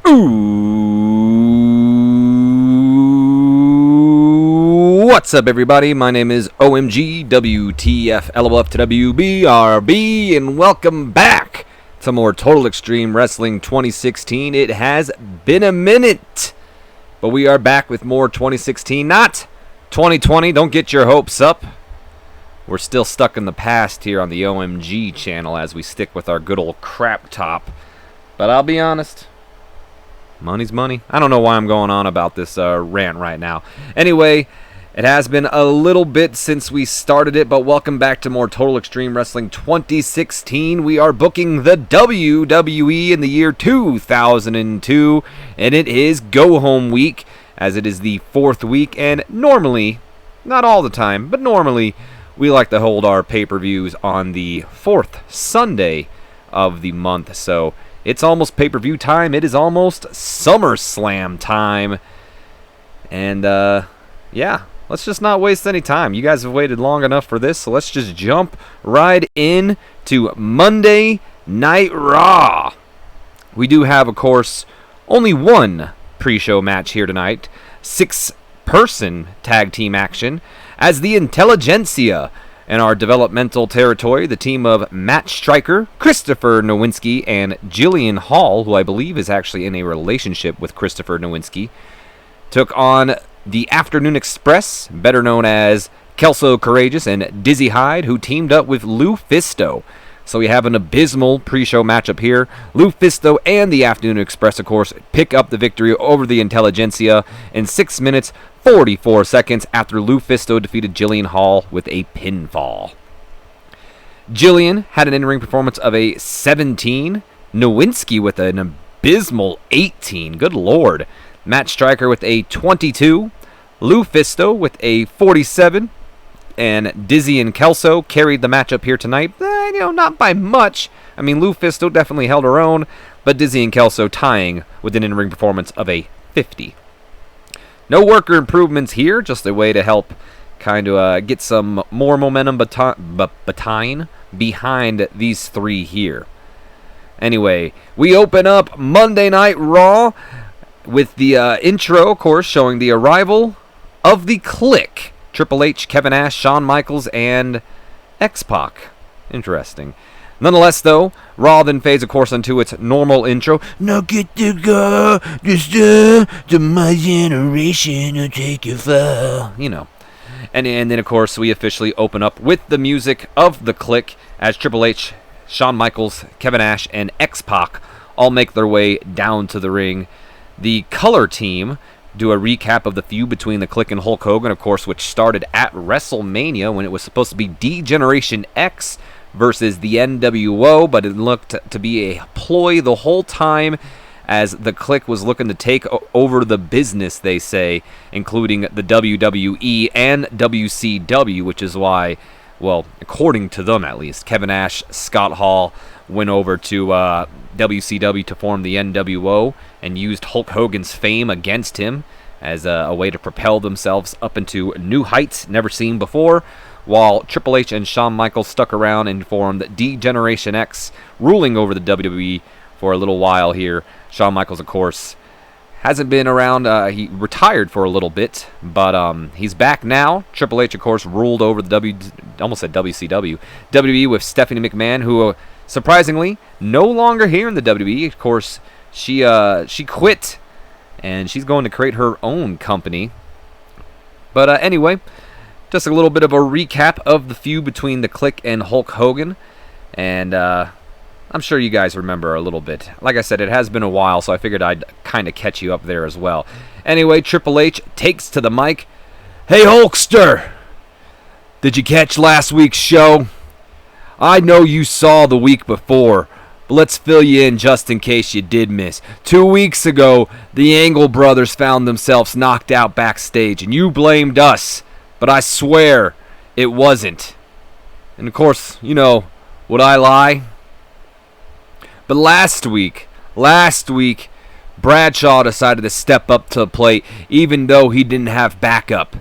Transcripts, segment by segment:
What's up, everybody? My name is OMG WTF LOF to WBRB, and welcome back to more Total Extreme Wrestling 2016. It has been a minute, but we are back with more 2016, not 2020. Don't get your hopes up. We're still stuck in the past here on the OMG channel as we stick with our good old crap top. But I'll be honest, money's money. I don't know why I'm going on about this rant right now. Anyway, it has been a little bit since we started it, but welcome back to more Total Extreme Wrestling 2016. We are booking the WWE in the year 2002, and it is Go Home Week, as it is the fourth week, and normally, not all the time, but normally, we like to hold our pay-per-views on the fourth Sunday of the month, so it's almost pay-per-view time. It is almost Summerslam time. And, yeah, let's just not waste any time. You guys have waited long enough for this, so let's just jump right in to Monday Night Raw. We do have, of course, only one pre-show match here tonight. 6-person tag team action as the Intelligentsia. In our developmental territory, the team of Matt Stryker, Christopher Nowinski, and Jillian Hall, who I believe is actually in a relationship with Christopher Nowinski, took on the Afternoon Express, better known as Kelso Courageous and Dizzy Hyde, who teamed up with Lou Fisto. So we have an abysmal pre-show matchup here. Lou Fisto and the Afternoon Express, of course, pick up the victory over the Intelligentsia in 6 minutes, 44 seconds after Lou Fisto defeated Jillian Hall with a pinfall. Jillian had an in-ring performance of a 17. Nowinski with an abysmal 18. Good lord. Matt Stryker with a 22. Lou Fisto with a 47. And Dizzy and Kelso carried the matchup here tonight. Not by much. I mean, Lou Fisto definitely held her own, but Dizzy and Kelso tying with an in-ring performance of a 50. No worker improvements here, just a way to help kind of get some more momentum behind these three here. Anyway, we open up Monday Night Raw with the intro, of course, showing the arrival of the Clique. Triple H, Kevin Nash, Shawn Michaels, and X-Pac. Interesting. Nonetheless, though, Raw then fades, of course, into its normal intro. Now get the girl, just to my generation will take you far. And then, of course, we officially open up with the music of the Clique as Triple H, Shawn Michaels, Kevin Nash, and X-Pac all make their way down to the ring. The Color Team do a recap of the feud between the Clique and Hulk Hogan, of course, which started at WrestleMania when it was supposed to be D-Generation X versus the NWO, but it looked to be a ploy the whole time as the Clique was looking to take over the business, they say, including the WWE and WCW, which is why, well, according to them at least, Kevin Nash, Scott Hall went over to WCW to form the NWO and used Hulk Hogan's fame against him as a way to propel themselves up into new heights never seen before, while Triple H and Shawn Michaels stuck around and formed D-Generation X, ruling over the WWE for a little while here. Shawn Michaels, of course, hasn't been around. He retired for a little bit, but he's back now. Triple H, of course, ruled over the almost said WCW, WWE with Stephanie McMahon, who surprisingly no longer here in the WWE. Of course, she quit, and she's going to create her own company. But anyway, just a little bit of a recap of the feud between the Clique and Hulk Hogan, and I'm sure you guys remember a little bit. Like I said, it has been a while, so I figured I'd kind of catch you up there as well. Anyway, Triple H takes to the mic. Hey, Hulkster! Did you catch last week's show? I know you saw the week before, but let's fill you in just in case you did miss. 2 weeks ago, the Angle brothers found themselves knocked out backstage, and you blamed us. But I swear, it wasn't. And of course, would I lie? But last week, Bradshaw decided to step up to the plate even though he didn't have backup.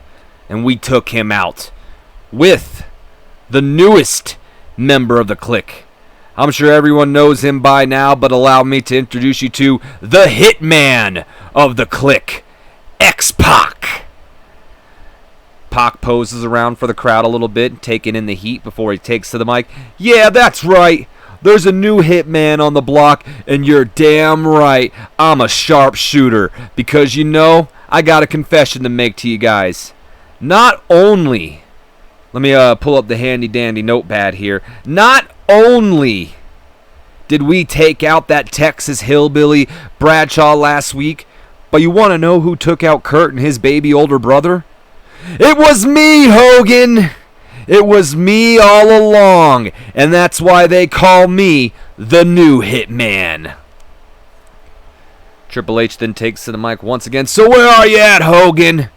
And we took him out with the newest member of the Clique. I'm sure everyone knows him by now, but allow me to introduce you to the hitman of the Clique, X-Pac. Pac poses around for the crowd a little bit, taking in the heat before he takes to the mic. Yeah, that's right. There's a new hitman on the block, and you're damn right. I'm a sharpshooter because, you know, I got a confession to make to you guys. Not only, let me pull up the handy-dandy notepad here. Not only did we take out that Texas hillbilly Bradshaw last week, but you want to know who took out Kurt and his baby older brother? It was me, Hogan! It was me all along, and that's why they call me the new Hitman. Triple H then takes to the mic once again. So where are you at, Hogan?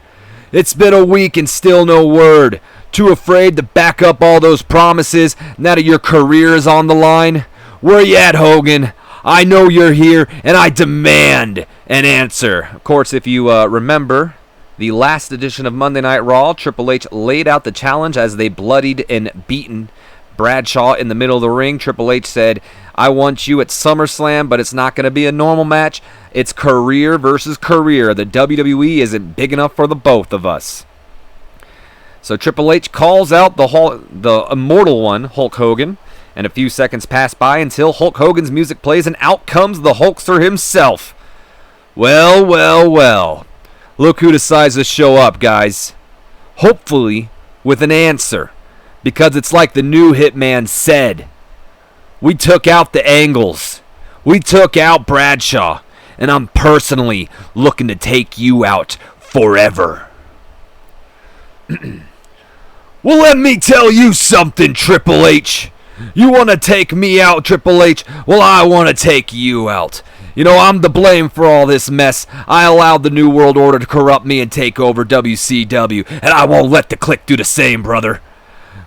It's been a week and still no word. Too afraid to back up all those promises now that your career is on the line? Where you at, Hogan? I know you're here, and I demand an answer. Of course, if you remember the last edition of Monday Night Raw, Triple H laid out the challenge as they bloodied and beaten Bradshaw in the middle of the ring. Triple H said, I want you at SummerSlam, but it's not going to be a normal match. It's career versus career. The WWE isn't big enough for the both of us. So Triple H calls out the Immortal one, Hulk Hogan, and a few seconds pass by until Hulk Hogan's music plays, and out comes the Hulkster himself. Well, well, well. Look who decides to show up, guys. Hopefully with an answer, because it's like the new Hitman said. We took out the Angles. We took out Bradshaw, and I'm personally looking to take you out forever. Well, let me tell you something, Triple H. You want to take me out, Triple H? Well, I want to take you out. You know, I'm to blame for all this mess. I allowed the New World Order to corrupt me and take over WCW, and I won't let the Clique do the same, brother.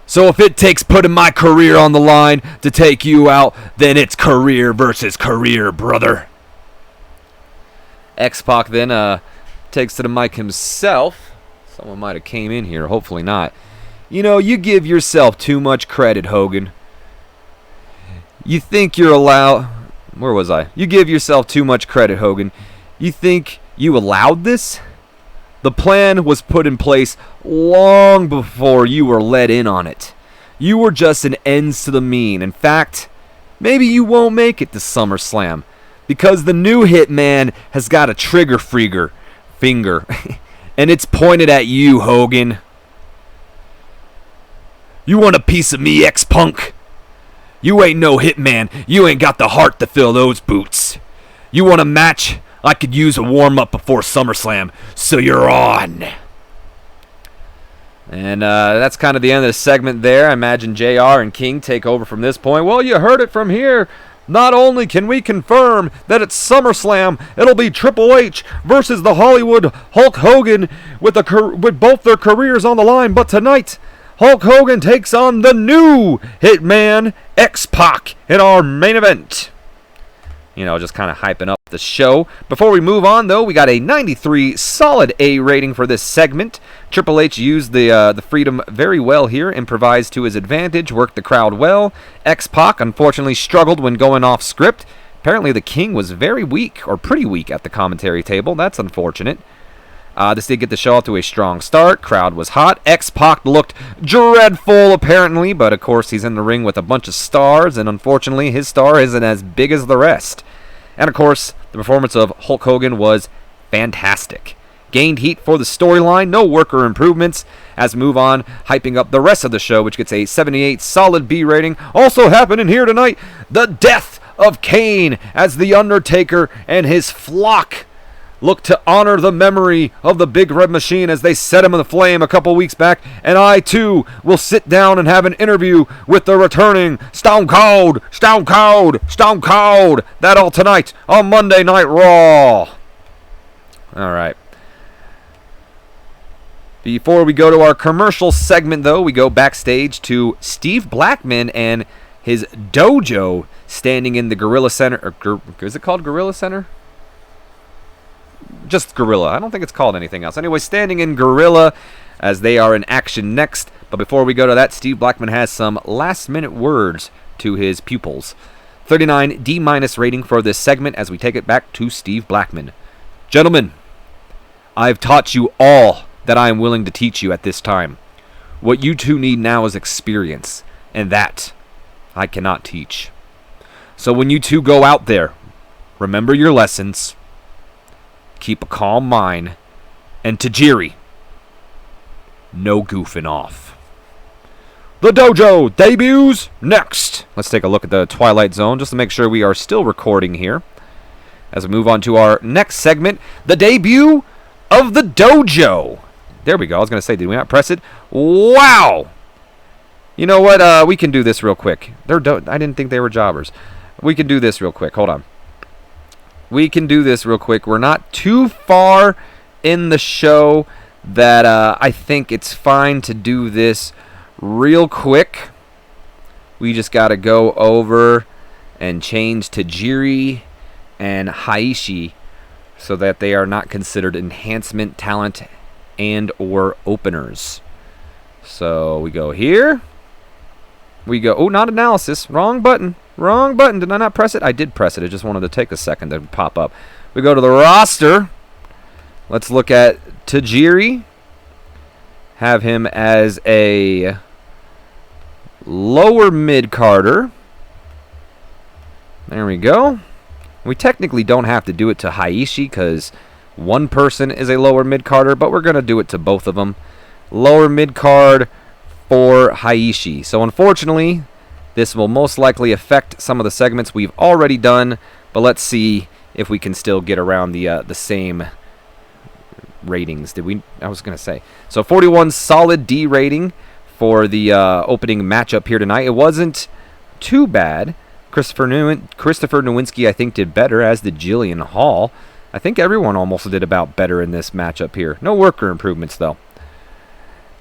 So if it takes putting my career on the line to take you out, then it's career versus career, brother. X-Pac then takes to the mic himself. Someone might have came in here, hopefully not. You know, you give yourself too much credit, Hogan. You think you're allowed... Where was I? You give yourself too much credit, Hogan. You think you allowed this? The plan was put in place long before you were let in on it. You were just an ends to the mean. In fact, maybe you won't make it to SummerSlam, because the new Hitman has got a trigger finger, and it's pointed at you, Hogan. You want a piece of me, X-Punk? You ain't no Hitman. You ain't got the heart to fill those boots. You want a match? I could use a warm-up before SummerSlam, so you're on. And that's kind of the end of the segment there. I imagine JR and King take over from this point. Well, you heard it from here. Not only can we confirm that it's SummerSlam, it'll be Triple H versus the Hollywood Hulk Hogan with both their careers on the line, but tonight, Hulk Hogan takes on the new Hitman, X-Pac, in our main event. You know, just kind of hyping up the show. Before we move on, though, we got a 93 solid A rating for this segment. Triple H used the freedom very well here, improvised to his advantage, worked the crowd well. X-Pac unfortunately struggled when going off script. Apparently the King was very weak, or pretty weak at the commentary table. That's unfortunate. This did get the show off to a strong start. Crowd was hot. X-Pac looked dreadful, apparently, but of course he's in the ring with a bunch of stars, and unfortunately his star isn't as big as the rest. And of course, the performance of Hulk Hogan was fantastic. Gained heat for the storyline, no worker improvements. As we move on, hyping up the rest of the show, which gets a 78 solid B rating. Also happening here tonight, the Death of Kane, as the Undertaker and his flock look to honor the memory of the Big Red Machine as they set him in the flame a couple weeks back. And I, too, will sit down and have an interview with the returning Stone Cold. That all tonight on Monday Night Raw. All right. Before we go to our commercial segment, though, we go backstage to Steve Blackman and his Dojo standing in the Gorilla Center. Or, is it called Gorilla Center? Just Gorilla. I don't think it's called anything else. Anyway, standing in Gorilla as they are in action next. But before we go to that, Steve Blackman has some last-minute words to his pupils. 39 D- rating for this segment as we take it back to Steve Blackman. Gentlemen, I've taught you all that I am willing to teach you at this time. What you two need now is experience, and that I cannot teach. So when you two go out there, remember your lessons, keep a calm mind, and Tajiri, no goofing off. The Dojo debuts next. Let's take a look at the Twilight Zone just to make sure we are still recording here. As we move on to our next segment, the debut of the Dojo. There we go. I was going to say, did we not press it? Wow! You know what? We can do this real quick. I didn't think they were jobbers. We can do this real quick. Hold on. We can do this real quick. We're not too far in the show that I think it's fine to do this real quick. We just got to go over and change Tajiri and Haishi so that they are not considered enhancement talent and or openers. So we go here. We go, oh, not analysis. Wrong button. Wrong button. Did I not press it? I did press it. I just wanted to take a second to pop up. We go to the roster. Let's look at Tajiri. Have him as a lower mid-carder. There we go. We technically don't have to do it to Haishi because one person is a lower mid-carder, but we're going to do it to both of them. Lower mid-card for Haishi. So unfortunately, this will most likely affect some of the segments we've already done, but let's see if we can still get around the same ratings. I was going to say. So 41 solid D rating for the opening matchup here tonight. It wasn't too bad. Christopher Nowinski, I think, did better, as did Jillian Hall. I think everyone almost did about better in this matchup here. No worker improvements, though.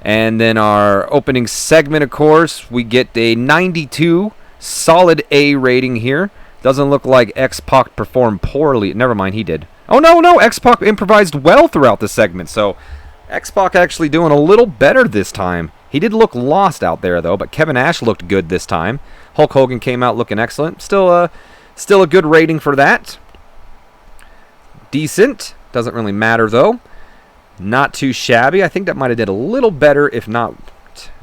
And then our opening segment, of course, we get a 92 solid A rating here. Doesn't look like X-Pac performed poorly. Never mind, he did. Oh, no, X-Pac improvised well throughout the segment. So X-Pac actually doing a little better this time. He did look lost out there, though, but Kevin Nash looked good this time. Hulk Hogan came out looking excellent. Still a good rating for that. Decent. Doesn't really matter, though. Not too shabby. I think that might have did a little better, if not,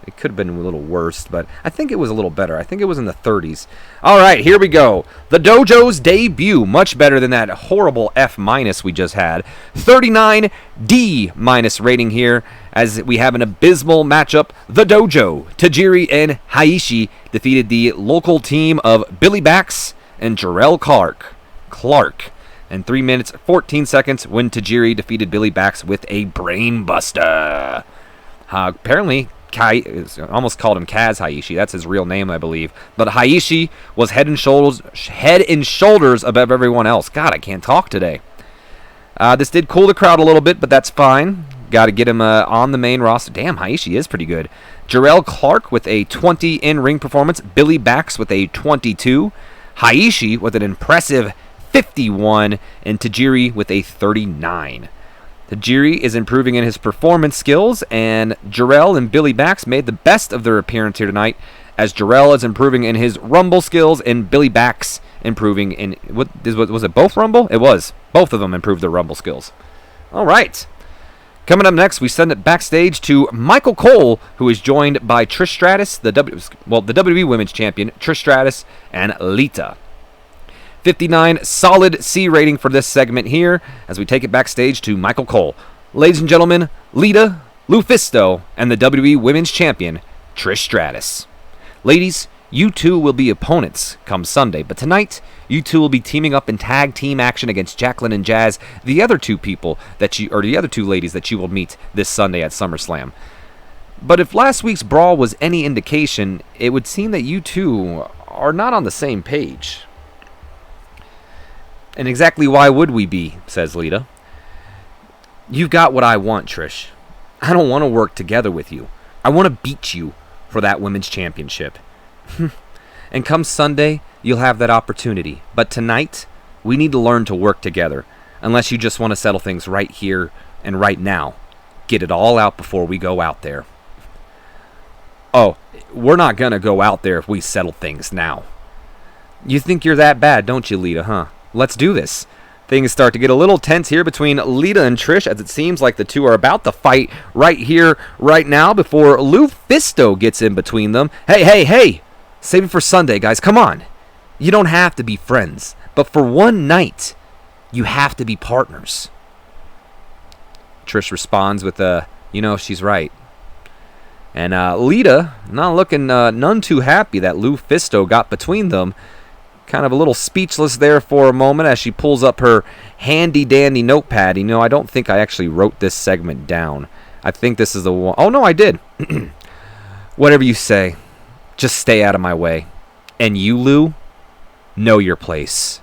it could have been a little worse, but I think it was a little better. I think it was in the 30s. All right, here we go. The Dojo's debut. Much better than that horrible F- we just had. 39 D- rating here as we have an abysmal matchup. The Dojo, Tajiri and Haishi defeated the local team of Billy Bax and Jarrell Clark. And 3 minutes, 14 seconds when Tajiri defeated Billy Bax with a brain buster. Apparently, almost called him Kaz Haishi. That's his real name, I believe. But Haishi was head and shoulders above everyone else. God, I can't talk today. This did cool the crowd a little bit, but that's fine. Got to get him on the main roster. Damn, Haishi is pretty good. Jarrell Clark with a 20 in-ring performance. Billy Bax with a 22. Haishi with an impressive 51, and Tajiri with a 39. Tajiri is improving in his performance skills, and Jarrell and Billy Bax made the best of their appearance here tonight, as Jarrell is improving in his Rumble skills, and Billy Bax improving in... Was it both Rumble? It was. Both of them improved their Rumble skills. All right. Coming up next, we send it backstage to Michael Cole, who is joined by Trish Stratus, the WWE Women's Champion, Trish Stratus, and Lita. 59 solid C rating for this segment here as we take it backstage to Michael Cole. Ladies and gentlemen, Lita, Lufisto, and the WWE Women's Champion, Trish Stratus. Ladies, you two will be opponents come Sunday, but tonight, you two will be teaming up in tag team action against Jacqueline and Jazz, the other two ladies that you will meet this Sunday at SummerSlam. But if last week's brawl was any indication, it would seem that you two are not on the same page. And exactly why would we be, says Lita. You've got what I want, Trish. I don't want to work together with you. I want to beat you for that women's championship. And come Sunday, you'll have that opportunity. But tonight, we need to learn to work together. Unless you just want to settle things right here and right now. Get it all out before we go out there. Oh, we're not going to go out there if we settle things now. You think you're that bad, don't you, Lita, huh? Let's do this. Things start to get a little tense here between Lita and Trish, as it seems like the two are about to fight right here, right now, before Lufisto gets in between them. Hey! Save it for Sunday, guys. Come on. You don't have to be friends, but for one night, you have to be partners. Trish responds with she's right. And Lita, not looking none too happy that Lufisto got between them. Kind of a little speechless there for a moment as she pulls up her handy-dandy notepad. I don't think I actually wrote this segment down. I think this is the one. Oh, no, I did. Whatever you say, just stay out of my way. And you, Lou, know your place.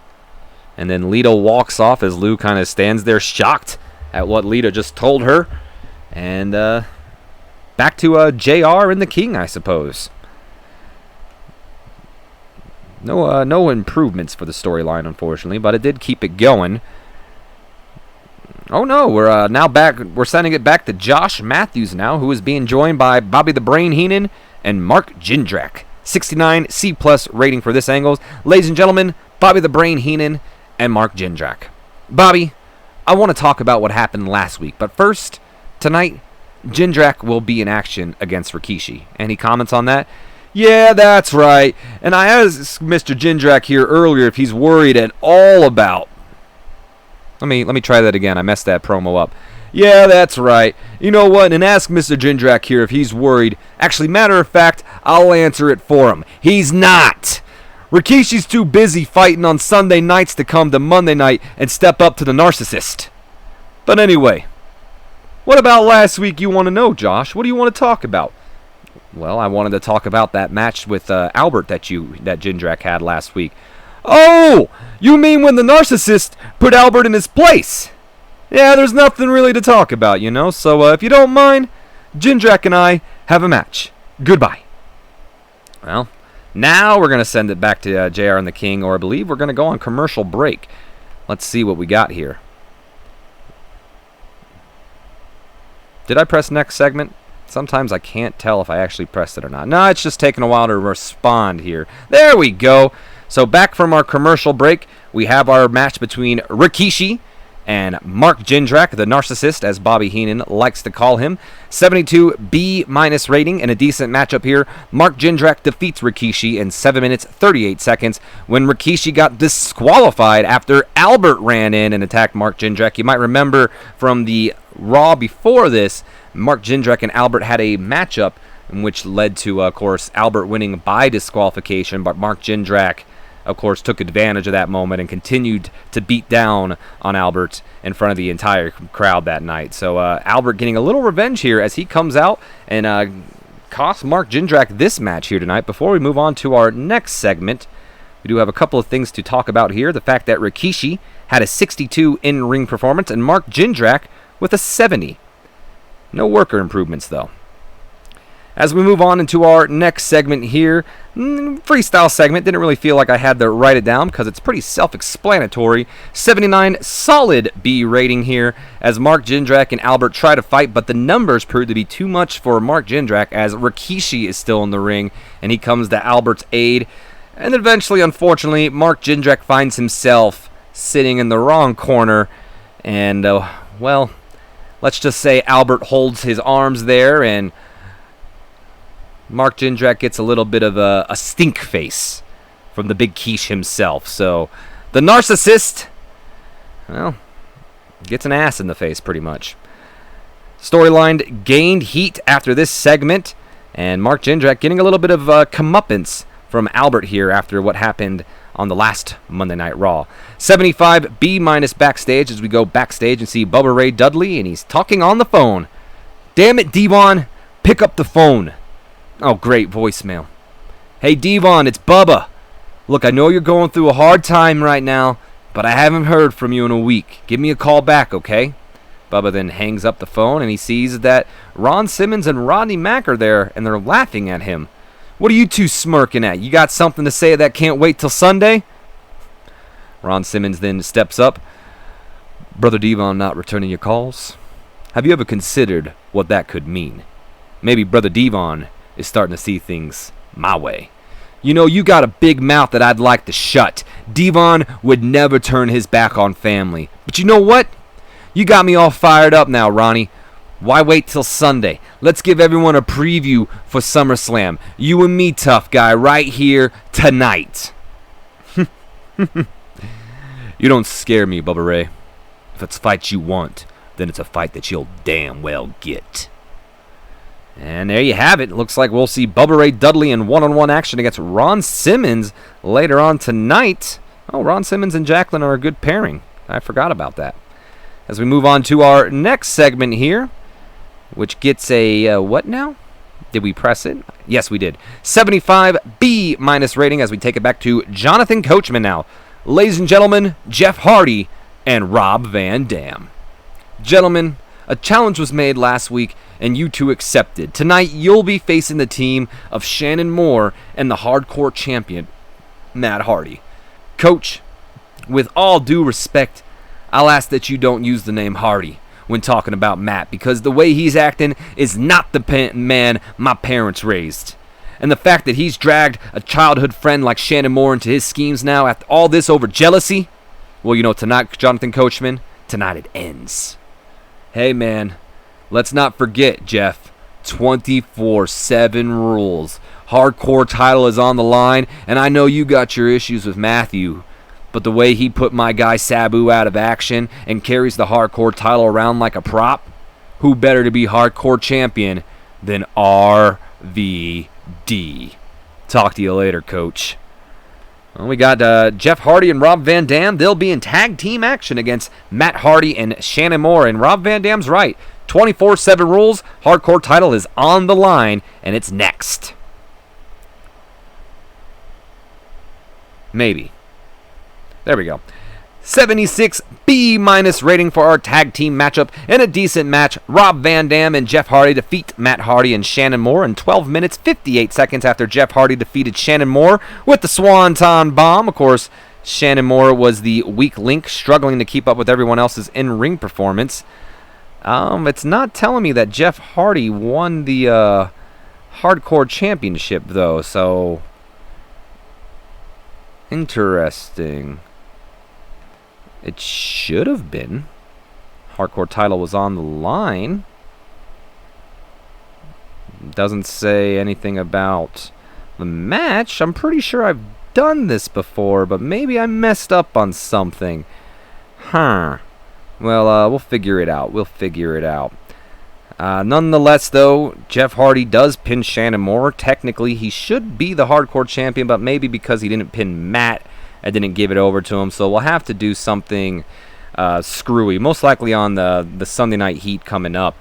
And then Lita walks off as Lou kind of stands there shocked at what Lita just told her. And back to JR and the King, I suppose. No improvements for the storyline, unfortunately, but it did keep it going. Oh no, we're now back. We're sending it back to Josh Matthews now, who is being joined by Bobby the Brain Heenan and Mark Jindrak. 69 C+ rating for this angle. Ladies and gentlemen, Bobby the Brain Heenan and Mark Jindrak. Bobby, I want to talk about what happened last week, but first, tonight, Jindrak will be in action against Rikishi. Any comments on that? Yeah, that's right. And I asked Mr. Jindrak here earlier if he's worried at all about... Let me try that again. I messed that promo up. Yeah, that's right. You know what? And ask Mr. Jindrak here if he's worried. Actually, matter of fact, I'll answer it for him. He's not. Rikishi's too busy fighting on Sunday nights to come to Monday night and step up to the narcissist. But anyway, what about last week you want to know, Josh? What do you want to talk about? Well, I wanted to talk about that match with Albert that Jindrak had last week. Oh, you mean when the narcissist put Albert in his place? Yeah, there's nothing really to talk about, So if you don't mind, Jindrak and I have a match. Goodbye. Well, now we're going to send it back to JR and the King, or I believe we're going to go on commercial break. Let's see what we got here. Did I press next segment? Sometimes I can't tell if I actually pressed it or not. No, it's just taking a while to respond here. There we go. So back from our commercial break, we have our match between Rikishi and Mark Jindrak, the narcissist, as Bobby Heenan likes to call him. 72 B- rating and a decent matchup here. Mark Jindrak defeats Rikishi in 7 minutes 38 seconds when Rikishi got disqualified after Albert ran in and attacked Mark Jindrak. You might remember from the Raw before this, Mark Jindrak and Albert had a matchup in which led to, of course, Albert winning by disqualification, but Mark Jindrak, of course, took advantage of that moment and continued to beat down on Albert in front of the entire crowd that night. So Albert getting a little revenge here as he comes out and costs Mark Jindrak this match here tonight. Before we move on to our next segment, we do have a couple of things to talk about here. The fact that Rikishi had a 62 in-ring performance and Mark Jindrak with a 70. No worker improvements, though. As we move on into our next segment here, freestyle segment, didn't really feel like I had to write it down because it's pretty self-explanatory. 79 solid B rating here as Mark Jindrak and Albert try to fight, but the numbers proved to be too much for Mark Jindrak as Rikishi is still in the ring and he comes to Albert's aid. And eventually, unfortunately, Mark Jindrak finds himself sitting in the wrong corner and, let's just say Albert holds his arms there, and Mark Jindrak gets a little bit of a stink face from the Big Quiche himself. So the narcissist, gets an ass in the face pretty much. Storyline gained heat after this segment, and Mark Jindrak getting a little bit of comeuppance from Albert here after what happened on the last Monday Night Raw. 75 B- backstage as we go backstage and see Bubba Ray Dudley, and he's talking on the phone. Damn it, Devon, pick up the phone. Oh, great voicemail. Hey, Devon, it's Bubba. Look, I know you're going through a hard time right now, but I haven't heard from you in a week. Give me a call back, okay? Bubba then hangs up the phone, and he sees that Ron Simmons and Rodney Mack are there, and they're laughing at him. What are you two smirking at? You got something to say that can't wait till Sunday? Ron Simmons then steps up. Brother Devon not returning your calls? Have you ever considered what that could mean? Maybe Brother Devon is starting to see things my way. You know, you got a big mouth that I'd like to shut. Devon would never turn his back on family. But you know what? You got me all fired up now, Ronnie. Why wait till Sunday? Let's give everyone a preview for SummerSlam. You and me, tough guy, right here tonight. You don't scare me, Bubba Ray. If it's a fight you want, then it's a fight that you'll damn well get. And there you have it. Looks like we'll see Bubba Ray Dudley in one-on-one action against Ron Simmons later on tonight. Oh, Ron Simmons and Jacqueline are a good pairing. I forgot about that. As we move on to our next segment here, which gets a, what now? Did we press it? Yes, we did. 75 B- rating as we take it back to Jonathan Coachman now. Ladies and gentlemen, Jeff Hardy and Rob Van Dam. Gentlemen, a challenge was made last week, and you two accepted. Tonight, you'll be facing the team of Shannon Moore and the hardcore champion, Matt Hardy. Coach, with all due respect, I'll ask that you don't use the name Hardy when talking about Matt, because the way he's acting is not the man my parents raised. And the fact that he's dragged a childhood friend like Shannon Moore into his schemes now after all this over jealousy, well, you know, tonight, Jonathan Coachman, tonight it ends. Hey, man, let's not forget, Jeff, 24/7 rules. Hardcore title is on the line, and I know you got your issues with Matthew, but the way he put my guy Sabu out of action and carries the hardcore title around like a prop, who better to be hardcore champion than RVD? Talk to you later, Coach. Well, we got Jeff Hardy and Rob Van Dam. They'll be in tag team action against Matt Hardy and Shannon Moore. And Rob Van Dam's right. 24/7 rules. Hardcore title is on the line, and it's next. Maybe. There we go. 76 B- rating for our tag team matchup. In a decent match, Rob Van Dam and Jeff Hardy defeat Matt Hardy and Shannon Moore in 12 minutes 58 seconds after Jeff Hardy defeated Shannon Moore with the Swanton Bomb. Of course, Shannon Moore was the weak link, struggling to keep up with everyone else's in-ring performance. It's not telling me that Jeff Hardy won the Hardcore Championship, though, so interesting. It should have been. Hardcore title was on the line. Doesn't say anything about the match. I'm pretty sure I've done this before, but maybe I messed up on something. Well, we'll figure it out. Nonetheless, though, Jeff Hardy does pin Shannon Moore. Technically, he should be the hardcore champion, but maybe because he didn't pin Matt, I didn't give it over to him, so we'll have to do something screwy, most likely on the Sunday Night Heat coming up,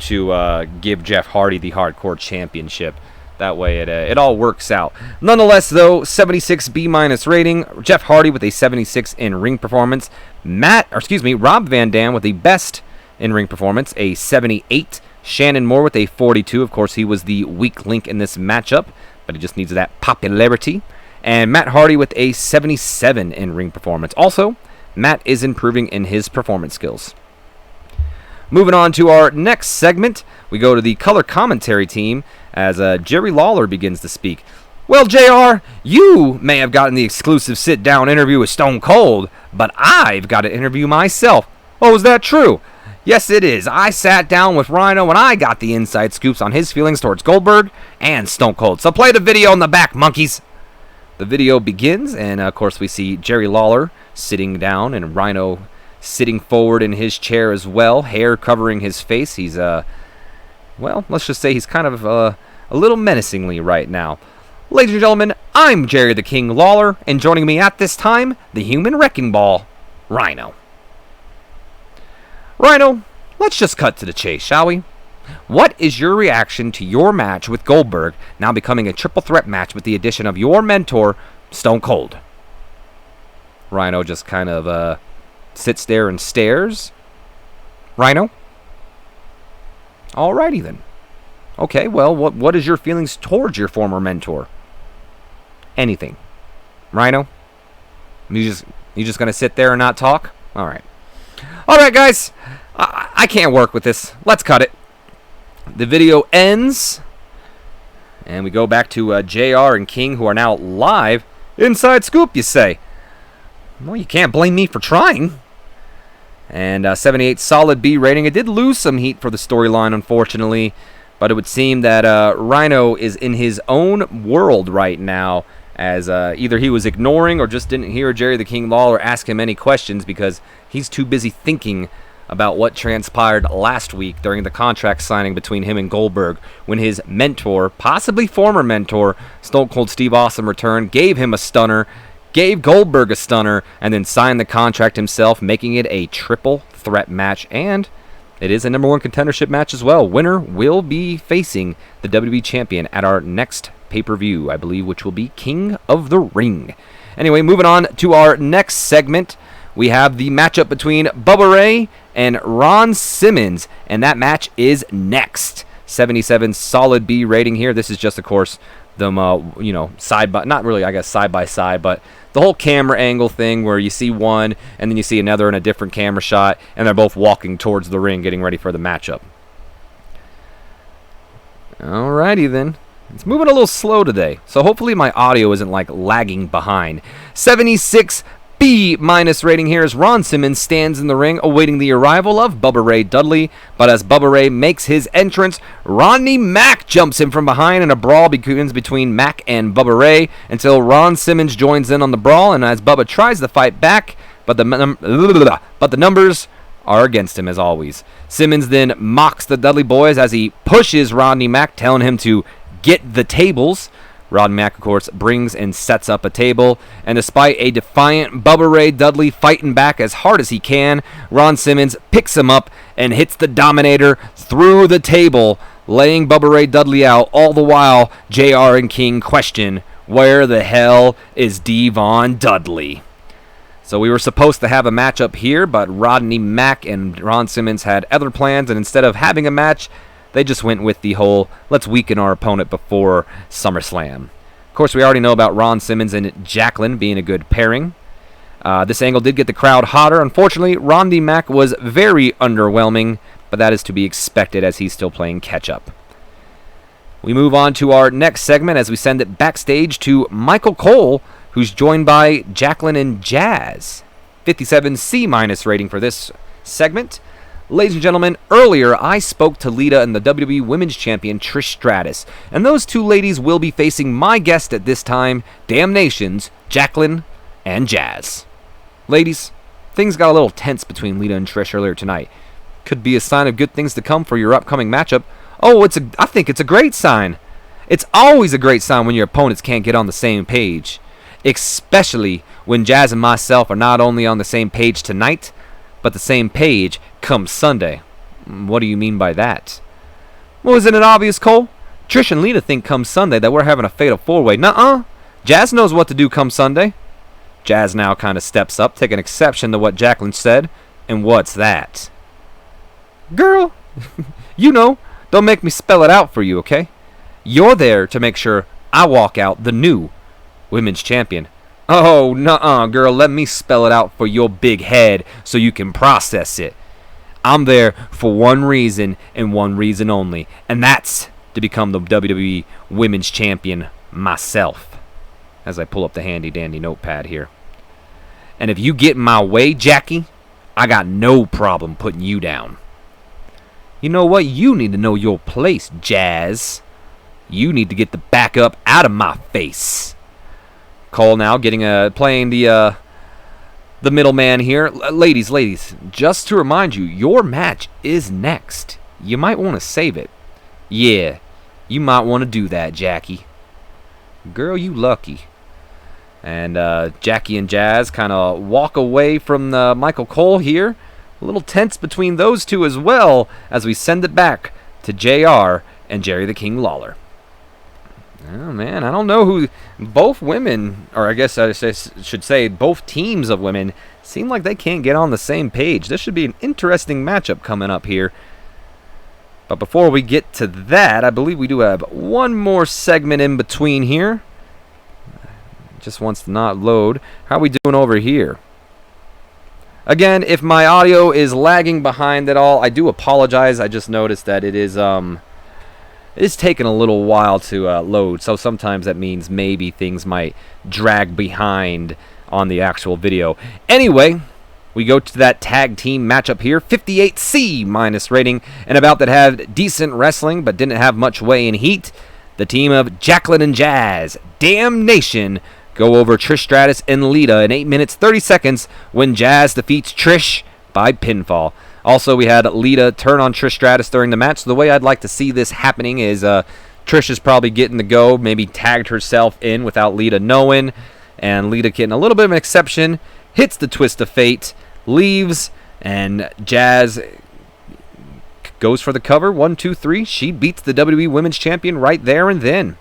to give Jeff Hardy the Hardcore Championship. That way it all works out. Nonetheless, though, 76 B- rating. Jeff Hardy with a 76 in ring performance. Rob Van Dam with the best in ring performance, a 78. Shannon Moore with a 42. Of course, he was the weak link in this matchup, but he just needs that popularity. And Matt Hardy with a 77 in ring performance. Also, Matt is improving in his performance skills. Moving on to our next segment, we go to the color commentary team as Jerry Lawler begins to speak. Well, JR, you may have gotten the exclusive sit-down interview with Stone Cold, but I've got an interview myself. Oh, is that true? Yes, it is. I sat down with Rhino and I got the inside scoops on his feelings towards Goldberg and Stone Cold. So play the video in the back, monkeys. The video begins, and of course we see Jerry Lawler sitting down and Rhino sitting forward in his chair as well, hair covering his face. He's, well, let's just say he's kind of a little menacingly right now. Ladies and gentlemen, I'm Jerry the King Lawler, and joining me at this time, the Human Wrecking Ball, Rhino. Rhino, let's just cut to the chase, shall we? What is your reaction to your match with Goldberg now becoming a triple threat match with the addition of your mentor, Stone Cold? Rhino just kind of sits there and stares. Rhino? Alrighty then. Okay, well, what is your feelings towards your former mentor? Anything. Rhino? You just gonna sit there and not talk? Alright. Alright, guys. I can't work with this. Let's cut it. The video ends. And we go back to JR and King, who are now live. Inside scoop, you say? Well, you can't blame me for trying. And 78 solid B rating. It did lose some heat for the storyline, unfortunately. But it would seem that Rhino is in his own world right now, as either he was ignoring or just didn't hear Jerry the King Lawler ask him any questions because he's too busy thinking about what transpired last week during the contract signing between him and Goldberg, when his mentor, possibly former mentor, Stone Cold Steve Austin, returned, gave him a stunner, gave Goldberg a stunner, and then signed the contract himself, making it a triple threat match. And it is a number one contendership match as well. Winner will be facing the WWE Champion at our next pay-per-view, I believe, which will be King of the Ring. Anyway, moving on to our next segment, we have the matchup between Bubba Ray and Ron Simmons, and that match is next. 77 solid B rating here. This is just, of course, them, side by, not really, I guess, side by side, but the whole camera angle thing where you see one and then you see another in a different camera shot, and they're both walking towards the ring, getting ready for the matchup. Alrighty then. It's moving a little slow today, so hopefully my audio isn't like lagging behind. 76 B- rating here as Ron Simmons stands in the ring awaiting the arrival of Bubba Ray Dudley, but as Bubba Ray makes his entrance, Rodney Mack jumps in from behind and a brawl begins between Mack and Bubba Ray until Ron Simmons joins in on the brawl, and as Bubba tries to fight back, but the numbers are against him as always. Simmons then mocks the Dudley boys as he pushes Rodney Mack, telling him to get the tables. Rodney Mack, of course, brings and sets up a table, and despite a defiant Bubba Ray Dudley fighting back as hard as he can, Ron Simmons picks him up and hits the Dominator through the table, laying Bubba Ray Dudley out, all the while JR and King question, where the hell is Devon Dudley? So we were supposed to have a matchup here, but Rodney Mack and Ron Simmons had other plans, and instead of having a match, they just went with the whole, let's weaken our opponent before SummerSlam. Of course, we already know about Ron Simmons and Jacqueline being a good pairing. This angle did get the crowd hotter. Unfortunately, Rodney Mack was very underwhelming, but that is to be expected as he's still playing catch-up. We move on to our next segment as we send it backstage to Michael Cole, who's joined by Jacqueline and Jazz. 57 C- rating for this segment. Ladies and gentlemen, earlier I spoke to Lita and the WWE Women's Champion Trish Stratus, and those two ladies will be facing my guest at this time, Damnation's Jacqueline and Jazz. Ladies, things got a little tense between Lita and Trish earlier tonight. Could be a sign of good things to come for your upcoming matchup. Oh, I think it's a great sign. It's always a great sign when your opponents can't get on the same page, especially when Jazz and myself are not only on the same page tonight, but the same page come Sunday. What do you mean by that? Well, isn't it obvious, Cole? Trish and Lita think come Sunday that we're having a fatal four-way. Nuh-uh. Jazz knows what to do come Sunday. Jazz now kind of steps up, taking exception to what Jacqueline said. And what's that? Girl, you know, don't make me spell it out for you, okay? You're there to make sure I walk out the new women's champion. Oh, nuh-uh, girl, let me spell it out for your big head so you can process it. I'm there for one reason and one reason only, and that's to become the WWE Women's Champion myself. As I pull up the handy-dandy notepad here. And if you get in my way, Jackie, I got no problem putting you down. You know what? You need to know your place, Jazz. You need to get the back up out of my face. Cole now playing the middleman here. Ladies, just to remind you, your match is next. You might want to save it. Yeah, you might want to do that, Jackie. Girl, you lucky. And Jackie and Jazz kind of walk away from Michael Cole here. A little tense between those two as well as we send it back to JR and Jerry the King Lawler. Oh, man, I don't know who both women, or I guess I should say both teams of women, seem like they can't get on the same page. This should be an interesting matchup coming up here. But before we get to that, I believe we do have one more segment in between here. Just wants to not load. How are we doing over here? Again, if my audio is lagging behind at all, I do apologize. I just noticed that it is It's taking a little while to load, so sometimes that means maybe things might drag behind on the actual video. Anyway, we go to that tag team matchup here. 58C- rating, and about that had decent wrestling but didn't have much way in heat. The team of Jacqueline and Jazz, Damnation, go over Trish Stratus and Lita in 8 minutes 30 seconds when Jazz defeats Trish by pinfall. Also, we had Lita turn on Trish Stratus during the match. So the way I'd like to see this happening is Trish is probably getting the go, maybe tagged herself in without Lita knowing, and Lita getting a little bit of an exception, hits the twist of fate, leaves, and Jazz goes for the cover. 1, 2, 3. She beats the WWE Women's Champion right there and then.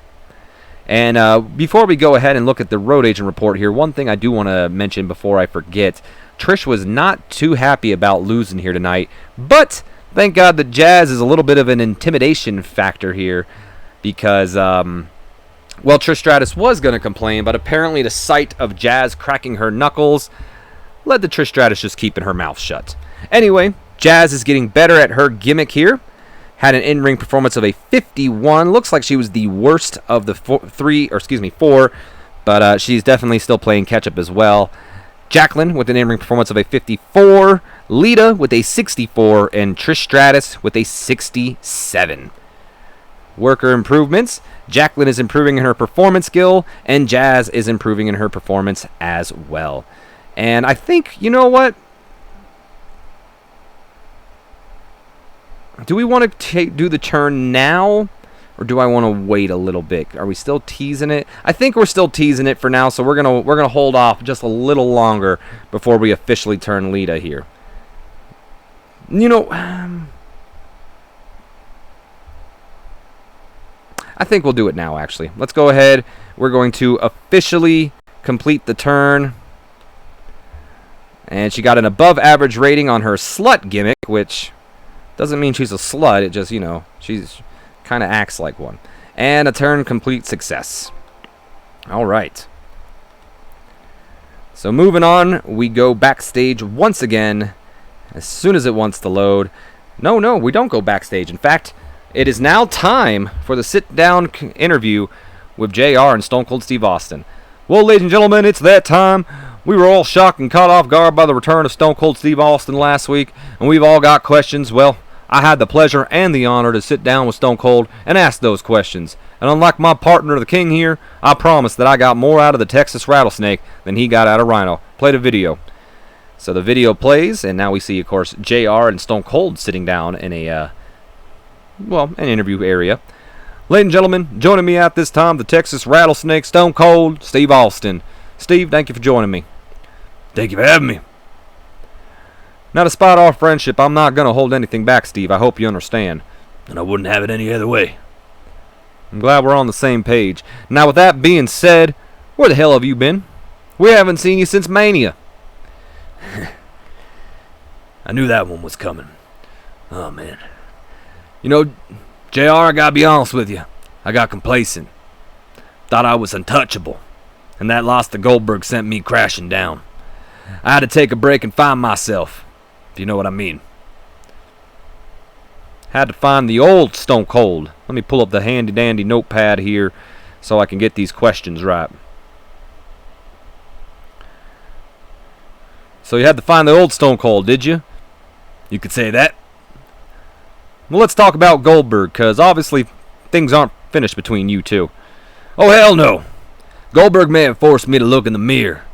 And before we go ahead and look at the Road Agent report here, one thing I do want to mention before I forget. Trish was not too happy about losing here tonight, but thank God that Jazz is a little bit of an intimidation factor here because, well, Trish Stratus was going to complain, but apparently the sight of Jazz cracking her knuckles led to Trish Stratus just keeping her mouth shut. Anyway, Jazz is getting better at her gimmick here. Had an in-ring performance of a 51. Looks like she was the worst of the four, but she's definitely still playing catch-up as well. Jacqueline with an in-ring performance of a 54, Lita with a 64, and Trish Stratus with a 67. Worker improvements. Jacqueline is improving in her performance skill, and Jazz is improving in her performance as well. And I think, you know what? Do we want to do the turn now? Or do I want to wait a little bit? Are we still teasing it? I think we're still teasing it for now, so we're gonna hold off just a little longer before we officially turn Lita here. You know, I think we'll do it now, actually. Let's go ahead. We're going to officially complete the turn. And she got an above average rating on her slut gimmick, which doesn't mean she's a slut. It just, you know, she's kind of acts like one. And a turn complete success. All right. So moving on, we go backstage once again as soon as it wants to load. No, we don't go backstage. In fact, it is now time for the sit-down interview with JR and Stone Cold Steve Austin. Well, ladies and gentlemen, it's that time. We were all shocked and caught off guard by the return of Stone Cold Steve Austin last week, and we've all got questions. Well, I had the pleasure and the honor to sit down with Stone Cold and ask those questions. And unlike my partner, the King here, I promise that I got more out of the Texas Rattlesnake than he got out of Rhino. Play the video. So the video plays, and now we see, of course, JR and Stone Cold sitting down in an interview area. Ladies and gentlemen, joining me at this time, the Texas Rattlesnake, Stone Cold Steve Austin. Steve, thank you for joining me. Thank you for having me. Now, despite our friendship, I'm not going to hold anything back, Steve. I hope you understand. And I wouldn't have it any other way. I'm glad we're on the same page. Now, with that being said, where the hell have you been? We haven't seen you since Mania. I knew that one was coming. Oh, man. You know, JR, I gotta be honest with you. I got complacent. Thought I was untouchable. And that loss to Goldberg sent me crashing down. I had to take a break and find myself. If you know what I mean. Had to find the old Stone Cold. Let me pull up the handy-dandy notepad here so I can get these questions right. So you had to find the old Stone Cold, did you? You could say that. Well, let's talk about Goldberg, because obviously things aren't finished between you two. Oh, hell no. Goldberg may have forced me to look in the mirror,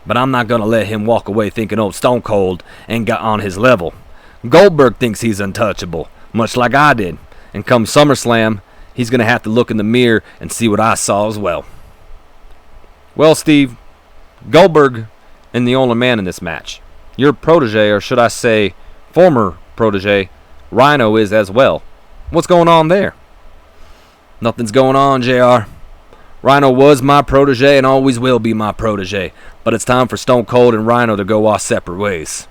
but I'm not going to let him walk away thinking old Stone Cold ain't got on his level. Goldberg thinks he's untouchable, much like I did. And come SummerSlam, he's going to have to look in the mirror and see what I saw as well. Well, Steve, Goldberg and the only man in this match. Your protege, or should I say former protege, Rhino is as well. What's going on there? Nothing's going on, JR. Rhino was my protege and always will be my protege, but it's time for Stone Cold and Rhino to go our separate ways.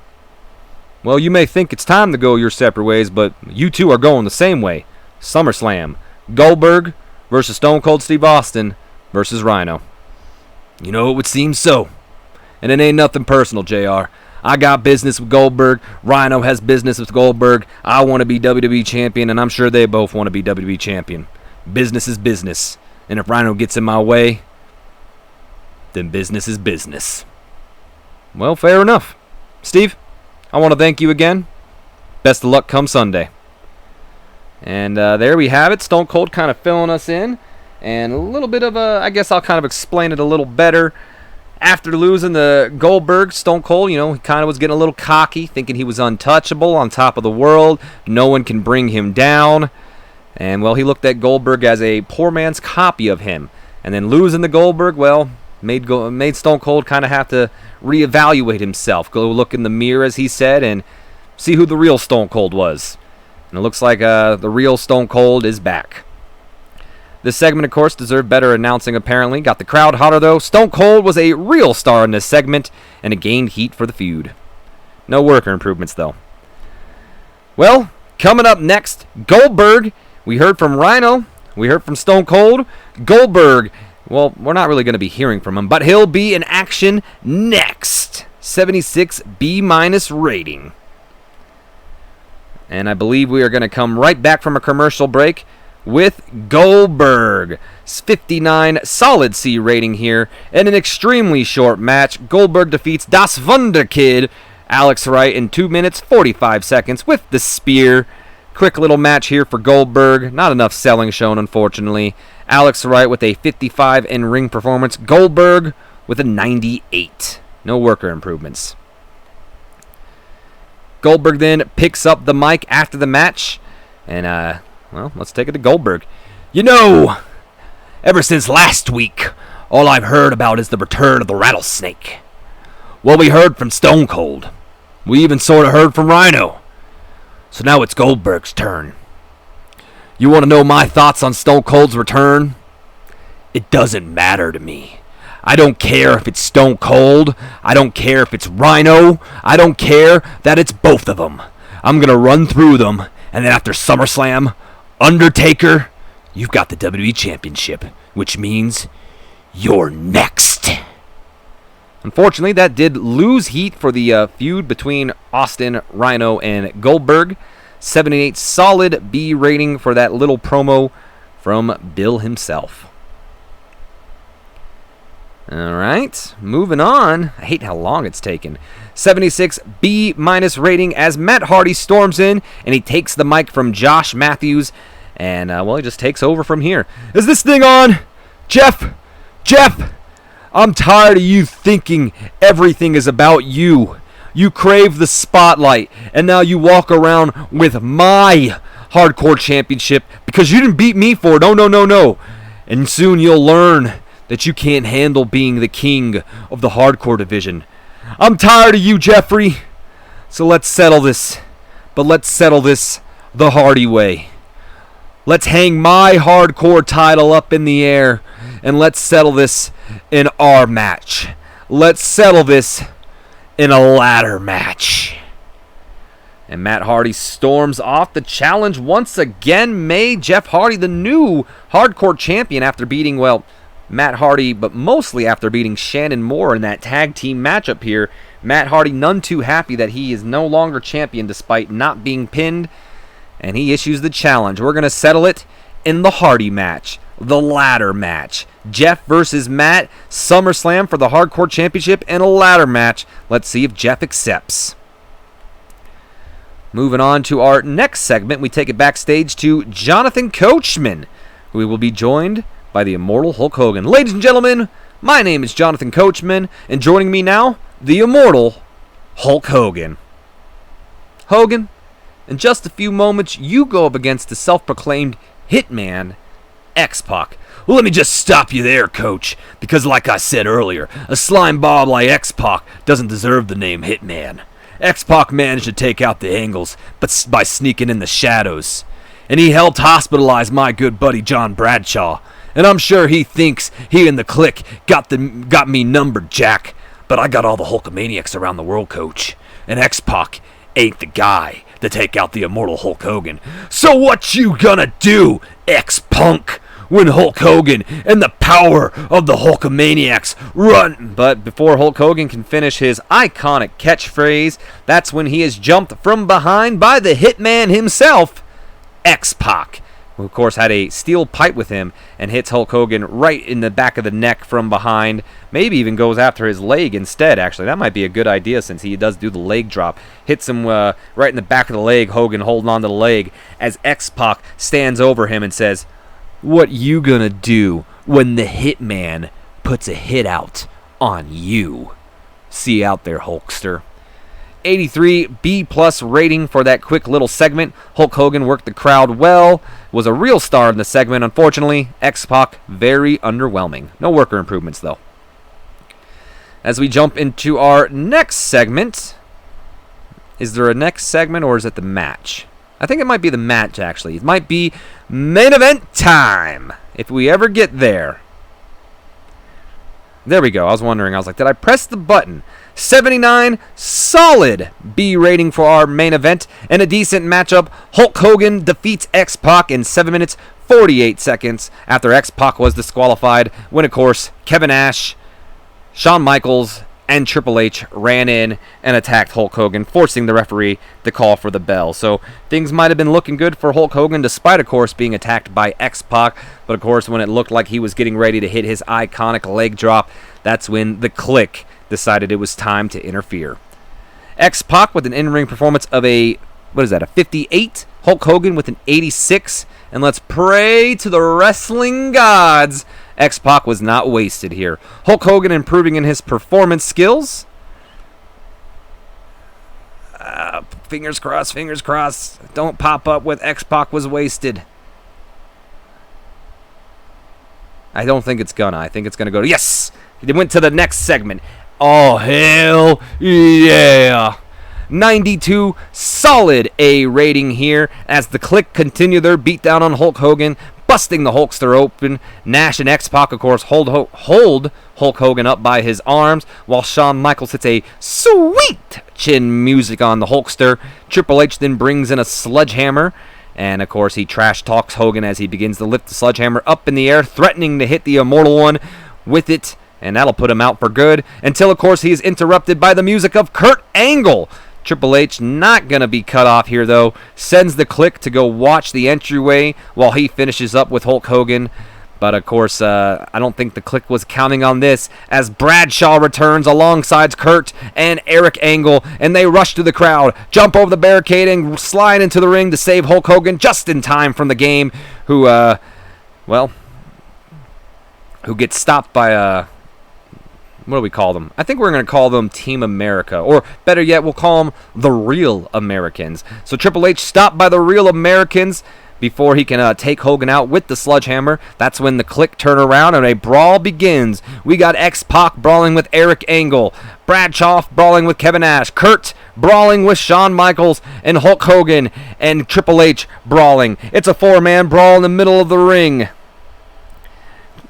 Well, you may think it's time to go your separate ways, but you two are going the same way. SummerSlam. Goldberg versus Stone Cold Steve Austin versus Rhino. You know, it would seem so. And it ain't nothing personal, JR. I got business with Goldberg. Rhino has business with Goldberg. I want to be WWE champion, and I'm sure they both want to be WWE champion. Business is business. And if Rhino gets in my way, then business is business. Well, fair enough. Steve, I want to thank you again. Best of luck come Sunday. And there we have it. Stone Cold kind of filling us in. And a little bit of a, I guess I'll kind of explain it a little better. After losing the Goldberg, Stone Cold, he kind of was getting a little cocky, thinking he was untouchable, on top of the world. No one can bring him down. And, well, he looked at Goldberg as a poor man's copy of him. And then losing the Goldberg, well, made Stone Cold kind of have to reevaluate himself. Go look in the mirror, as he said, and see who the real Stone Cold was. And it looks like the real Stone Cold is back. This segment, of course, deserved better announcing, apparently. Got the crowd hotter, though. Stone Cold was a real star in this segment, and it gained heat for the feud. No worker improvements, though. Well, coming up next, Goldberg. We heard from Rhino. We heard from Stone Cold. Goldberg, well, we're not really going to be hearing from him, but he'll be in action next. 76 B- rating. And I believe we are going to come right back from a commercial break with Goldberg. 59 solid C rating here. In an extremely short match, Goldberg defeats Das Wunderkid, Alex Wright, in 2 minutes, 45 seconds with the spear. Quick little match here for Goldberg. Not enough selling shown, unfortunately. Alex Wright with a 55 in-ring performance. Goldberg with a 98. No worker improvements. Goldberg then picks up the mic after the match. And, well, let's take it to Goldberg. Ever since last week, all I've heard about is the return of the rattlesnake. Well, we heard from Stone Cold. We even sort of heard from Rhino. So now it's Goldberg's turn. You want to know my thoughts on Stone Cold's return? It doesn't matter to me. I don't care if it's Stone Cold. I don't care if it's Rhino. I don't care that it's both of them. I'm going to run through them, and then after SummerSlam, Undertaker, you've got the WWE Championship, which means you're next. Unfortunately, that did lose heat for the feud between Austin, Rhino, and Goldberg. 78 solid B rating for that little promo from Bill himself. Alright, moving on. I hate how long it's taken. 76 B- rating as Matt Hardy storms in and he takes the mic from Josh Matthews. And, well, he just takes over from here. Is this thing on? Jeff! I'm tired of you thinking everything is about you. You crave the spotlight, and now you walk around with my hardcore championship because you didn't beat me for it. No. And soon you'll learn that you can't handle being the king of the hardcore division. I'm tired of you, Jeffrey. So let's settle this. But let's settle this the Hardy way. Let's hang my hardcore title up in the air, and let's settle this in our match. Let's settle this in a ladder match. And Matt Hardy storms off. The challenge once again made Jeff Hardy the new hardcore champion after beating, well, Matt Hardy, but mostly after beating Shannon Moore in that tag team matchup here. Matt Hardy none too happy that he is no longer champion despite not being pinned. And he issues the challenge. We're going to settle it in the Hardy match. The ladder match. Jeff versus Matt. SummerSlam for the Hardcore Championship and a ladder match. Let's see if Jeff accepts. Moving on to our next segment, we take it backstage to Jonathan Coachman, who will be joined by the Immortal Hulk Hogan. Ladies and gentlemen, my name is Jonathan Coachman, and joining me now, the Immortal Hulk Hogan. Hogan, in just a few moments, you go up against the self-proclaimed Hitman, X-Pac. Well, let me just stop you there, Coach, because like I said earlier, a slime ball like X-Pac doesn't deserve the name Hitman. X-Pac managed to take out the Angles, but by sneaking in the shadows. And he helped hospitalize my good buddy John Bradshaw. And I'm sure he thinks he and the clique got me numbered, Jack. But I got all the Hulkamaniacs around the world, Coach. And X-Pac ain't the guy to take out the Immortal Hulk Hogan. So what you gonna do, X-Punk? when Hulk Hogan and the power of the Hulkamaniacs run. But before Hulk Hogan can finish his iconic catchphrase, that's when he is jumped from behind by the Hitman himself, X-Pac, who of course had a steel pipe with him and hits Hulk Hogan right in the back of the neck from behind. Maybe even goes after his leg instead, actually. That might be a good idea since he does do the leg drop. Hits him right in the back of the leg, Hogan holding on to the leg, as X-Pac stands over him and says, "What you gonna do when the Hitman puts a hit out on you?" See you out there, Hulkster. 83 B+ rating for that quick little segment. Hulk Hogan worked the crowd well, was a real star in the segment. Unfortunately, X-Pac very underwhelming. No worker improvements though. As we jump into our next segment, is there a next segment or is it the match? I think it might be the match actually. It might be main event time if we ever get there. There we go. I was wondering. I was like, did I press the button? 79, solid B rating for our main event. And a decent matchup. Hulk Hogan defeats X-Pac in 7 minutes, 48 seconds after X-Pac was disqualified. When, of course, Kevin Nash, Shawn Michaels, and Triple H ran in and attacked Hulk Hogan, forcing the referee to call for the bell. So things might have been looking good for Hulk Hogan, despite, of course, being attacked by X-Pac. But, of course, when it looked like he was getting ready to hit his iconic leg drop, that's when the Clique decided it was time to interfere. X-Pac with an in-ring performance of a 58? Hulk Hogan with an 86. And let's pray to the wrestling gods, X-Pac was not wasted here. Hulk Hogan improving in his performance skills. Fingers crossed, fingers crossed. Don't pop up with X-Pac was wasted. I don't think it's gonna. I think it's gonna go to... Yes! It went to the next segment. Oh, hell yeah! 92, solid A rating here as the Clique continue their beatdown on Hulk Hogan, busting the Hulkster open. Nash and X-Pac, of course, hold Hulk Hogan up by his arms, while Shawn Michaels hits a sweet chin music on the Hulkster. Triple H then brings in a sledgehammer, and of course he trash talks Hogan as he begins to lift the sledgehammer up in the air, threatening to hit the Immortal One with it, and that'll put him out for good, until of course he is interrupted by the music of Kurt Angle. Triple H not going to be cut off here, though. Sends the Clique to go watch the entryway while he finishes up with Hulk Hogan. But, of course, I don't think the Clique was counting on this, as Bradshaw returns alongside Kurt and Eric Angle, and they rush to the crowd, jump over the barricade, and slide into the ring to save Hulk Hogan just in time from the game, who gets stopped by... what do we call them? I think we're going to call them Team America. Or better yet, we'll call them the Real Americans. So Triple H stopped by the Real Americans before he can take Hogan out with the sledgehammer. That's when the Clique turn around and a brawl begins. We got X-Pac brawling with Eric Angle, Bradshaw brawling with Kevin Nash, Kurt brawling with Shawn Michaels, and Hulk Hogan and Triple H brawling. It's a 4-man brawl in the middle of the ring.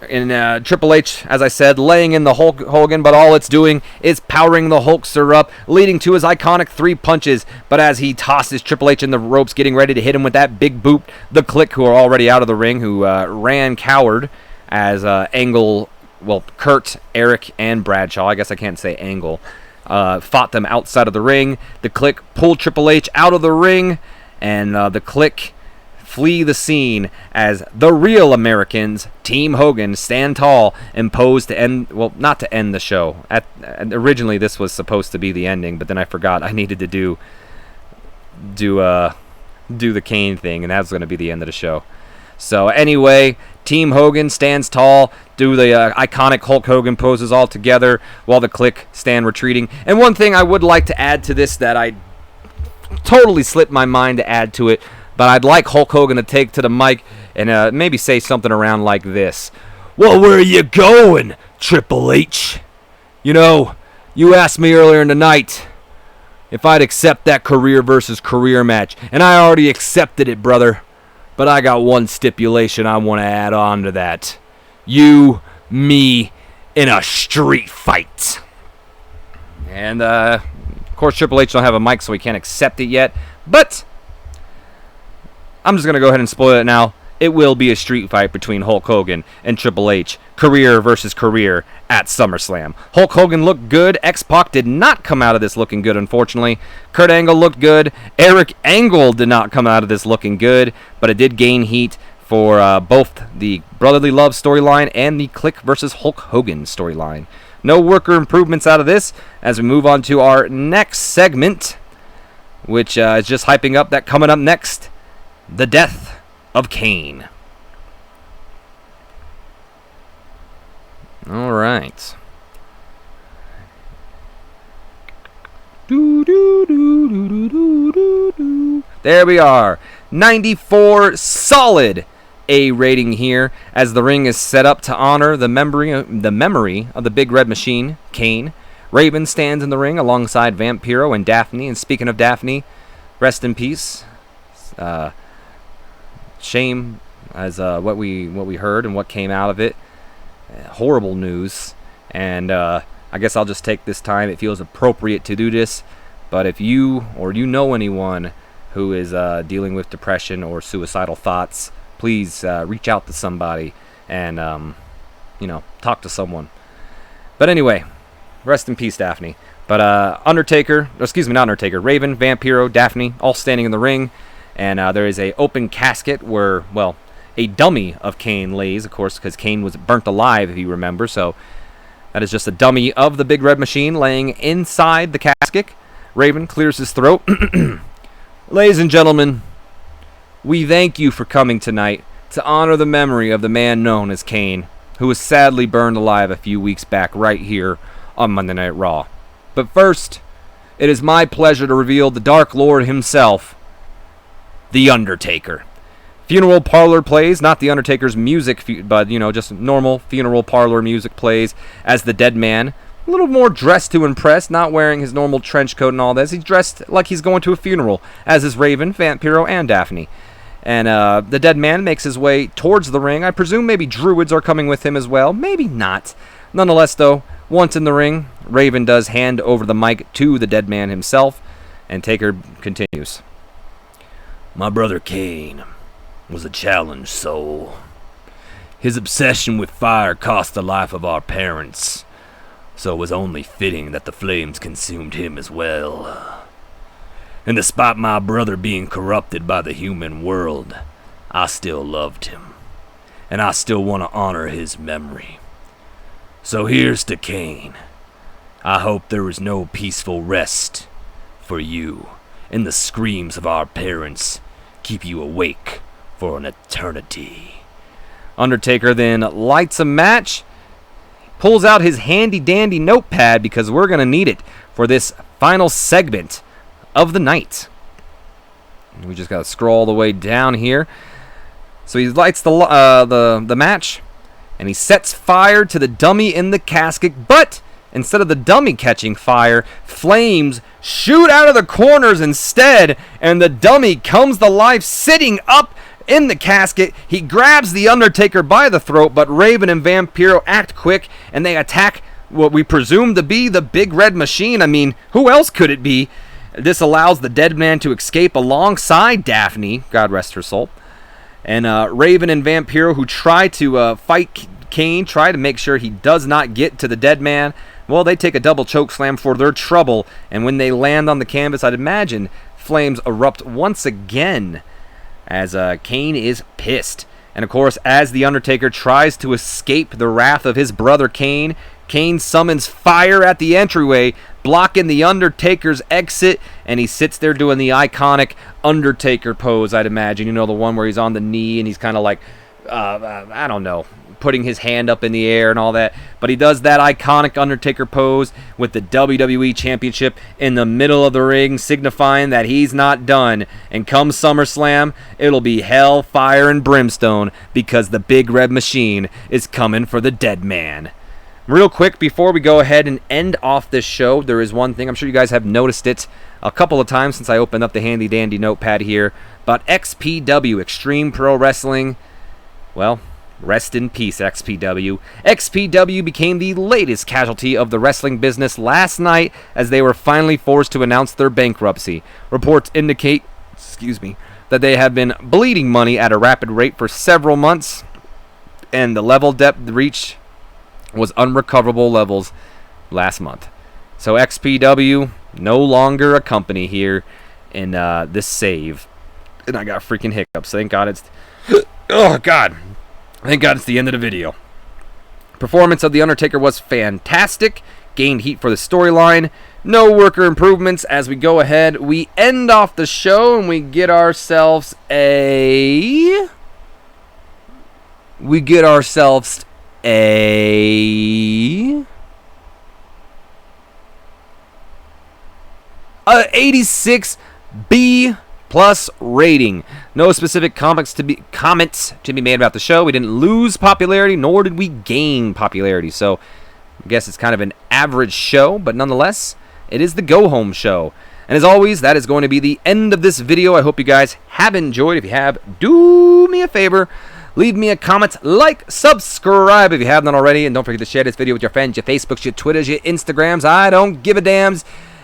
And Triple H, as I said, laying in the Hulk Hogan, but all it's doing is powering the Hulkster up, leading to his iconic 3 punches. But as he tosses Triple H in the ropes, getting ready to hit him with that big boot, the Clique, who are already out of the ring, who ran coward, as Kurt, Eric, and Bradshaw, I guess I can't say Angle, fought them outside of the ring. The Clique pulled Triple H out of the ring, and the Clique flee the scene as the Real Americans, Team Hogan, stand tall and pose to end, not to end the show. Originally this was supposed to be the ending, but then I forgot I needed to do the Kane thing, and that's going to be the end of the show. So anyway, Team Hogan stands tall, do the iconic Hulk Hogan poses all together, while the Clique stand retreating. And one thing I would like to add to this that I totally slipped my mind to add to it, but I'd like Hulk Hogan to take to the mic and maybe say something around like this. Well, where are you going, Triple H? You know, you asked me earlier in the night if I'd accept that career versus career match, and I already accepted it, brother. But I got one stipulation I want to add on to that. You, me, in a street fight. And, of course, Triple H don't have a mic, so he can't accept it yet. But I'm just going to go ahead and spoil it now. it will be a street fight between Hulk Hogan and Triple H, career versus career at SummerSlam. Hulk Hogan looked good. X-Pac did not come out of this looking good, unfortunately. Kurt Angle looked good. Eric Angle did not come out of this looking good, but it did gain heat for both the Brotherly Love storyline and the Click versus Hulk Hogan storyline. No worker improvements out of this as we move on to our next segment, which is just hyping up that coming up next, the Death of Kane. All right. There we are. 94 solid A rating here as the ring is set up to honor the memory of the Big Red Machine, Kane. Raven stands in the ring alongside Vampiro and Daphne. And speaking of Daphne, rest in peace. Shame as what we heard and what came out of it. Horrible news. And I guess I'll just take this time. It feels appropriate to do this. But if you or you know anyone who is dealing with depression or suicidal thoughts, please reach out to somebody and talk to someone. But anyway, rest in peace, Daphne. But Raven, Vampiro, Daphne, all standing in the ring. And there is a open casket where, a dummy of Kane lays, of course, because Kane was burnt alive, if you remember. So that is just a dummy of the Big Red Machine laying inside the casket. Raven clears his throat. Ladies and gentlemen, we thank you for coming tonight to honor the memory of the man known as Kane, who was sadly burned alive a few weeks back right here on Monday Night Raw. But first, it is my pleasure to reveal the Dark Lord himself, The Undertaker. Funeral parlor plays, not The Undertaker's music, but, just normal funeral parlor music plays as the dead man. A little more dressed to impress, not wearing his normal trench coat and all this. He's dressed like he's going to a funeral, as is Raven, Vampiro, and Daphne. And the dead man makes his way towards the ring. I presume maybe druids are coming with him as well. Maybe not. Nonetheless, though, once in the ring, Raven does hand over the mic to the dead man himself, and Taker continues. My brother Kane was a challenged soul. His obsession with fire cost the life of our parents, so it was only fitting that the flames consumed him as well. And despite my brother being corrupted by the human world, I still loved him, and I still want to honor his memory. So here's to Kane. I hope there is no peaceful rest for you, and the screams of our parents keep you awake for an eternity. Undertaker then lights a match, pulls out his handy-dandy notepad because we're going to need it for this final segment of the night. We just got to scroll all the way down here. So he lights the match, and he sets fire to the dummy in the casket, but instead of the dummy catching fire, flames shoot out of the corners instead, and the dummy comes to life sitting up in the casket. He grabs the Undertaker by the throat, but Raven and Vampiro act quick, and they attack what we presume to be the Big Red Machine. I mean, who else could it be? This allows the dead man to escape alongside Daphne, God rest her soul. And Raven and Vampiro, who try to fight Kane, try to make sure he does not get to the dead man. Well, they take a double choke slam for their trouble, and when they land on the canvas, I'd imagine flames erupt once again as Kane is pissed. And of course, as the Undertaker tries to escape the wrath of his brother Kane, Kane summons fire at the entryway, blocking the Undertaker's exit, and he sits there doing the iconic Undertaker pose, I'd imagine. You know, the one where he's on the knee and he's kind of like, I don't know, putting his hand up in the air and all that. But he does that iconic Undertaker pose with the WWE Championship in the middle of the ring, signifying that he's not done. And come SummerSlam, it'll be hell, fire, and brimstone because the Big Red Machine is coming for the dead man. Real quick, before we go ahead and end off this show, there is one thing. I'm sure you guys have noticed it a couple of times since I opened up the handy-dandy notepad here. But Xpw Extreme Pro Wrestling, well, rest in peace, Xpw. Xpw became the latest casualty of the wrestling business last night as they were finally forced to announce their bankruptcy. Reports indicate, that they have been bleeding money at a rapid rate for several months, and the level depth reached was unrecoverable levels last month. So XPW, no longer a company here in this save. And I got freaking hiccups. Thank God it's... Oh, God. Thank God it's the end of the video. Performance of The Undertaker was fantastic. Gained heat for the storyline. No worker improvements. As we go ahead, we end off the show and we get ourselves a 86B plus rating. No specific comments to be made about the show. We didn't lose popularity, nor did we gain popularity. So I guess it's kind of an average show, but nonetheless, it is the go-home show. And as always, that is going to be the end of this video. I hope you guys have enjoyed. If you have, do me a favor. Leave me a comment, like, subscribe if you haven't already, and don't forget to share this video with your friends, your Facebooks, your Twitters, your Instagrams. I don't give a damn.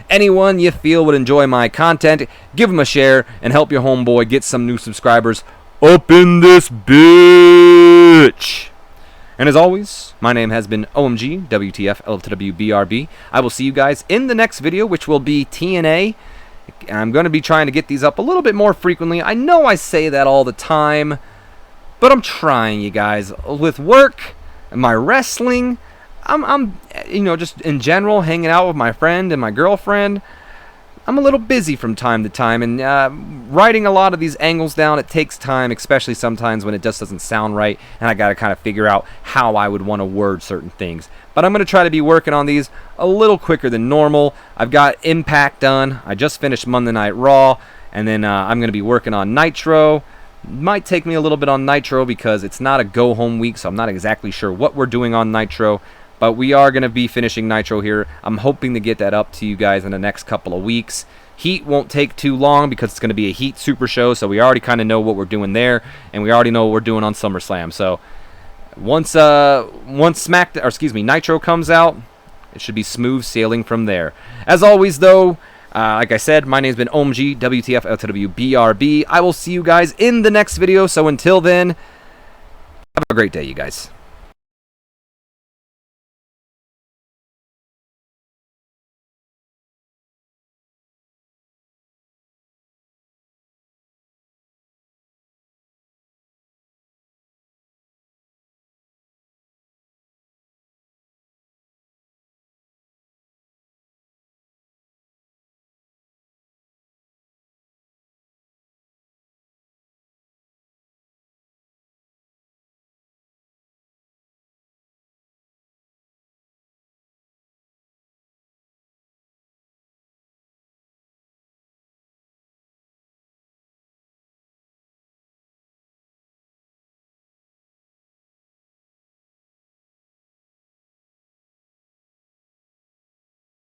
Anyone you feel would enjoy my content, give them a share and help your homeboy get some new subscribers up in this bitch. And as always, my name has been OMG, WTF, L2W, BRB. I will see you guys in the next video, which will be TNA. I'm going to be trying to get these up a little bit more frequently. I know I say that all the time, but I'm trying, you guys. With work and my wrestling, I'm just in general hanging out with my friend and my girlfriend. I'm a little busy from time to time, and writing a lot of these angles down, it takes time, especially sometimes when it just doesn't sound right, and I got to kind of figure out how I would want to word certain things. But I'm going to try to be working on these a little quicker than normal. I've got Impact done. I just finished Monday Night Raw, and then I'm going to be working on Nitro. Might take me a little bit on Nitro because it's not a go-home week, so I'm not exactly sure what we're doing on Nitro. But we are going to be finishing Nitro here. I'm hoping to get that up to you guys in the next couple of weeks. Heat won't take too long because it's going to be a Heat Super Show, so we already kind of know what we're doing there, and we already know what we're doing on SummerSlam. So once Nitro comes out, it should be smooth sailing from there. As always, though, like I said, my name's been OMG, WTF, L2W, BRB. I will see you guys in the next video, so until then, have a great day, you guys.